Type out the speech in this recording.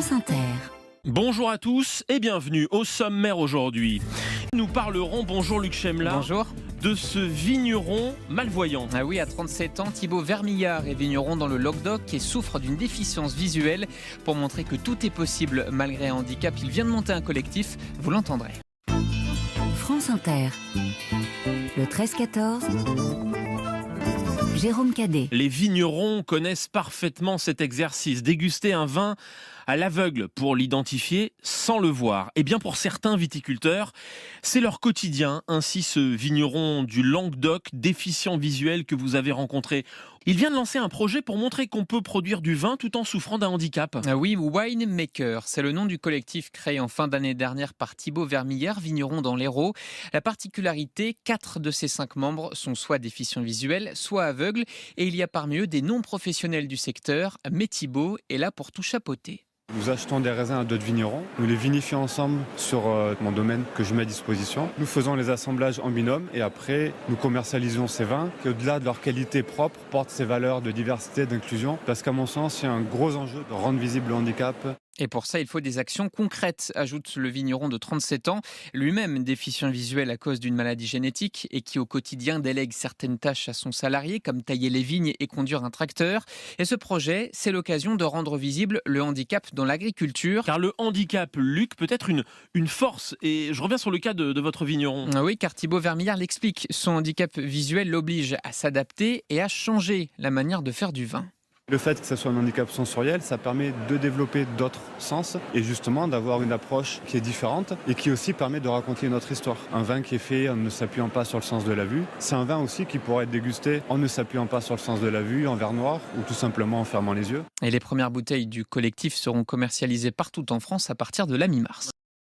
France Inter. Bonjour à tous et bienvenue au sommaire aujourd'hui. Nous parlerons, bonjour Luc Chemla, Bonjour. de ce vigneron malvoyant. Ah oui, à 37 ans, Thibaut Vermillard est vigneron dans le Languedoc et souffre d'une déficience visuelle. Pour montrer que tout est possible malgré un handicap, il vient de monter un collectif, vous l'entendrez. France Inter. Le 13-14. Jérôme Cadet. Les vignerons connaissent parfaitement cet exercice, déguster un vin à l'aveugle pour l'identifier sans le voir. Et bien pour certains viticulteurs, c'est leur quotidien. Ainsi ce vigneron du Languedoc, déficient visuel que vous avez rencontré. Il vient de lancer un projet pour montrer qu'on peut produire du vin tout en souffrant d'un handicap. Ah oui, Winemaker, c'est le nom du collectif créé en fin d'année dernière par Thibaut Vermillard, vigneron dans l'Hérault. La particularité, 4 de ses 5 membres sont soit déficients visuels, soit aveugles. Et il y a parmi eux des non-professionnels du secteur, mais Thibaut est là pour tout chapeauter. Nous achetons des raisins à d'autres vignerons, nous les vinifions ensemble sur mon domaine que je mets à disposition. Nous faisons les assemblages en binôme et après nous commercialisons ces vins qui, au-delà de leur qualité propre, portent ces valeurs de diversité, d'inclusion. Parce qu'à mon sens, il y a un gros enjeu de rendre visible le handicap. Et pour ça, il faut des actions concrètes, ajoute le vigneron de 37 ans, lui-même déficient visuel à cause d'une maladie génétique et qui au quotidien délègue certaines tâches à son salarié, comme tailler les vignes et conduire un tracteur. Et ce projet, c'est l'occasion de rendre visible le handicap dans l'agriculture. Car le handicap, Luc, peut être une force. Et je reviens sur le cas de votre vigneron. Oui, car Thibaut Vermillard l'explique, son handicap visuel l'oblige à s'adapter et à changer la manière de faire du vin. Le fait que ce soit un handicap sensoriel, ça permet de développer d'autres sens et justement d'avoir une approche qui est différente et qui aussi permet de raconter une autre histoire. Un vin qui est fait en ne s'appuyant pas sur le sens de la vue, c'est un vin aussi qui pourrait être dégusté en ne s'appuyant pas sur le sens de la vue, en verre noir ou tout simplement en fermant les yeux. Et les premières bouteilles du collectif seront commercialisées partout en France à partir de la mi-mars.